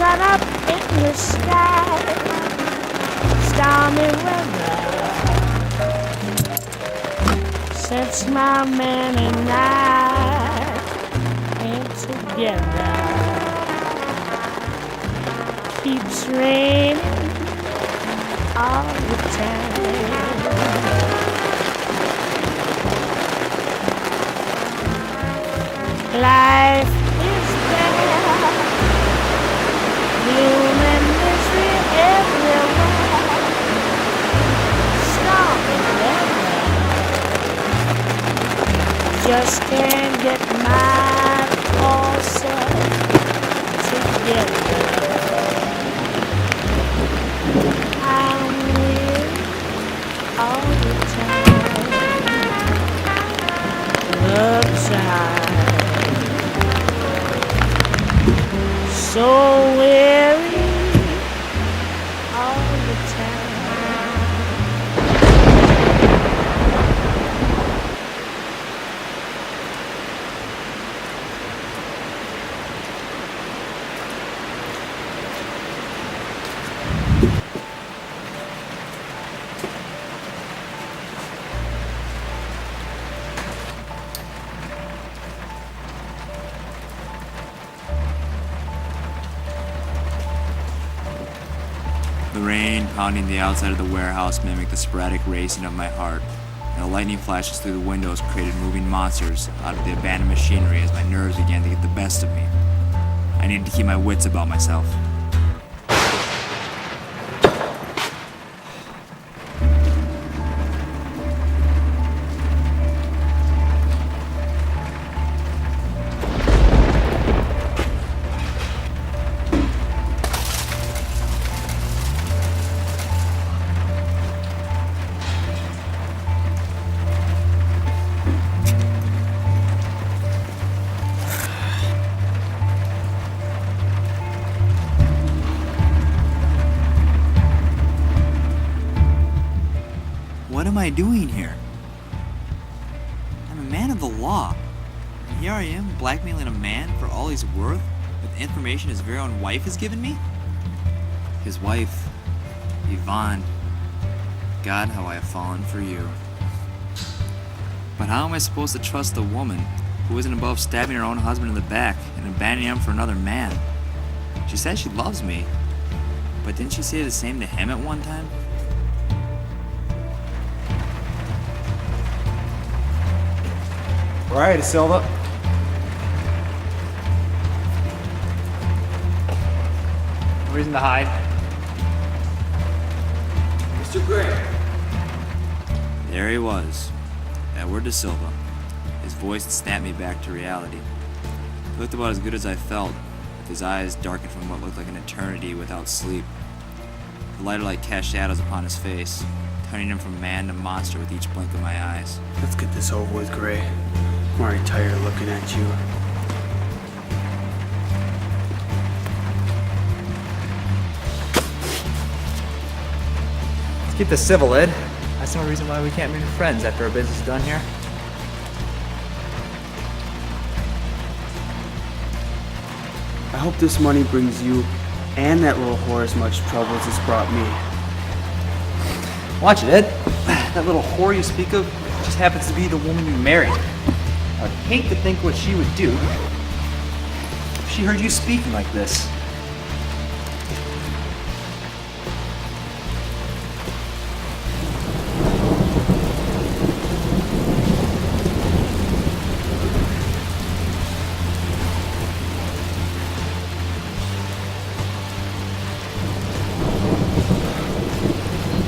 sun up in the sky, stormy weather. Since my man and I ain't together, keeps raining all the time. Life is bare, gloom and misery everywhere. Stormy weather, just can't get my poor self together. I'm weary all the time. Looks high, so weary all the time. The rain pounding the outside of the warehouse mimicked the sporadic racing of my heart, and the lightning flashes through the windows created moving monsters out of the abandoned machinery as my nerves began to get the best of me. I needed to keep my wits about myself. What am I doing here? I'm a man of the law. And here I am blackmailing a man for all he's worth with information his very own wife has given me? His wife, Yvonne. God, how I have fallen for you. But how am I supposed to trust a woman who isn't above stabbing her own husband in the back and abandoning him for another man? She says she loves me, but didn't she say the same to him at one time? Right, Silva. No reason to hide. Mr. Gray. There he was, Edward De Silva. His voice snapped me back to reality. He looked about as good as I felt, with his eyes darkened from what looked like an eternity without sleep. The lighter light cast shadows upon his face, turning him from man to monster with each blink of my eyes. Let's get this over with, Gray. I'm already tired of looking at you. Let's keep this civil, Ed. That's no reason why we can't be friends after our business is done here. I hope this money brings you and that little whore as much trouble as it's brought me. Watch it, Ed. That little whore you speak of just happens to be the woman you married. I'd hate to think what she would do if she heard you speaking like this.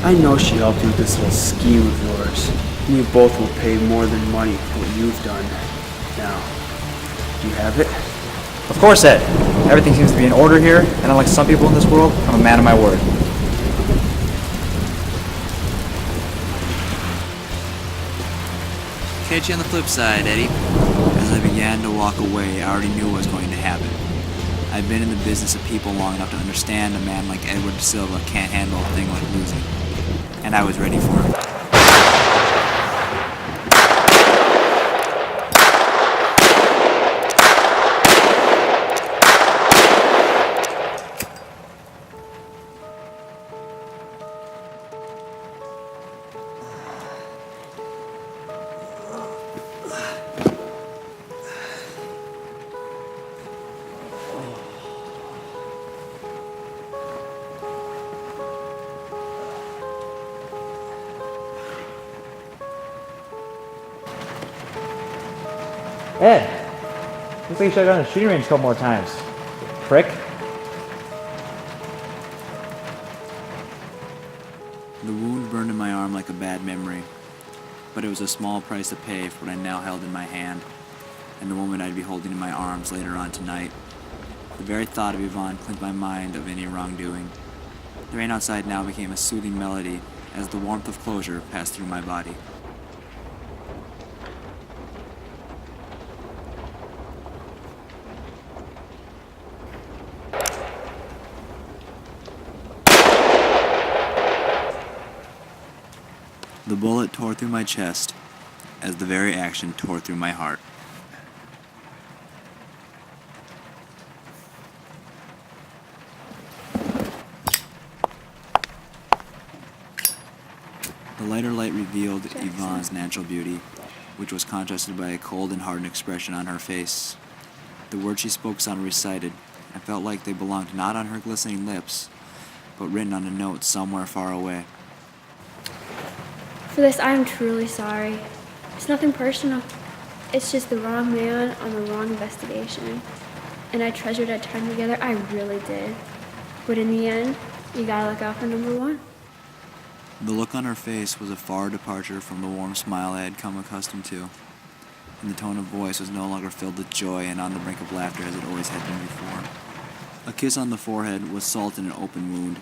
I know she helped you with this little scheme of yours. And you both will pay more than money for what you've done. Now, do you have it? Of course, Ed. Everything seems to be in order here, and unlike some people in this world, I'm a man of my word. Catch you on the flip side, Eddie. As I began to walk away, I already knew what was going to happen. I'd been in the business of people long enough to understand a man like Edward De Silva can't handle a thing like losing. And I was ready for him. Ed, looks like you shot down the shooting range a couple more times. Prick. The wound burned in my arm like a bad memory, but it was a small price to pay for what I now held in my hand, and the woman I'd be holding in my arms later on tonight. The very thought of Yvonne cleansed my mind of any wrongdoing. The rain outside now became a soothing melody as the warmth of closure passed through my body. The bullet tore through my chest as the very action tore through my heart. The lighter light revealed Yvonne's natural beauty, which was contrasted by a cold and hardened expression on her face. The words she spoke sounded recited. I felt like they belonged not on her glistening lips, but written on a note somewhere far away. For this, I am truly sorry. It's nothing personal. It's just the wrong man on the wrong investigation. And I treasured our time together, I really did. But in the end, you gotta look out for number one. The look on her face was a far departure from the warm smile I had come accustomed to, and the tone of voice was no longer filled with joy and on the brink of laughter as it always had been before. A kiss on the forehead was salt in an open wound.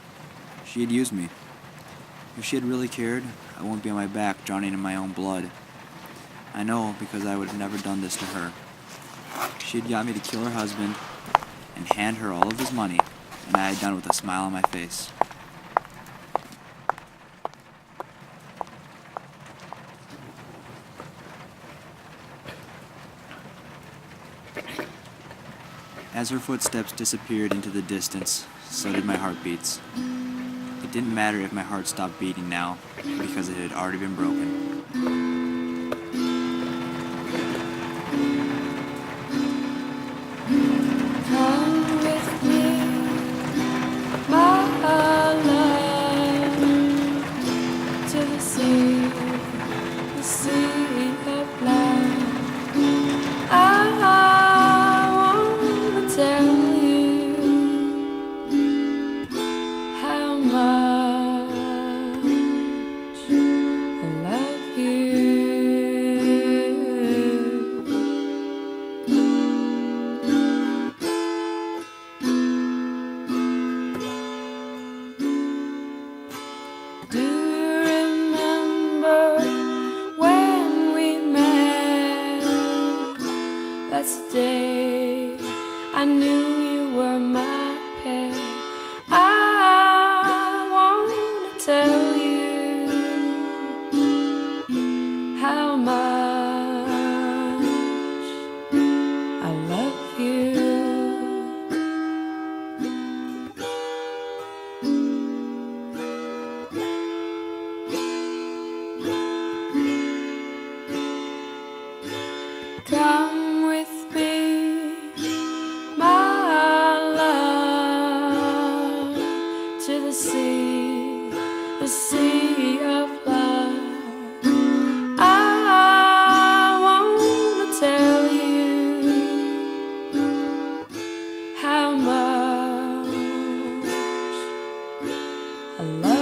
She had used me. If she had really cared, I wouldn't be on my back drowning in my own blood. I know because I would have never done this to her. She had got me to kill her husband and hand her all of his money, and I had done it with a smile on my face. As her footsteps disappeared into the distance, so did my heartbeats. It didn't matter if my heart stopped beating now, because it had already been broken. Come with me, my love, to the sea of love. I want to tell you how much I love you.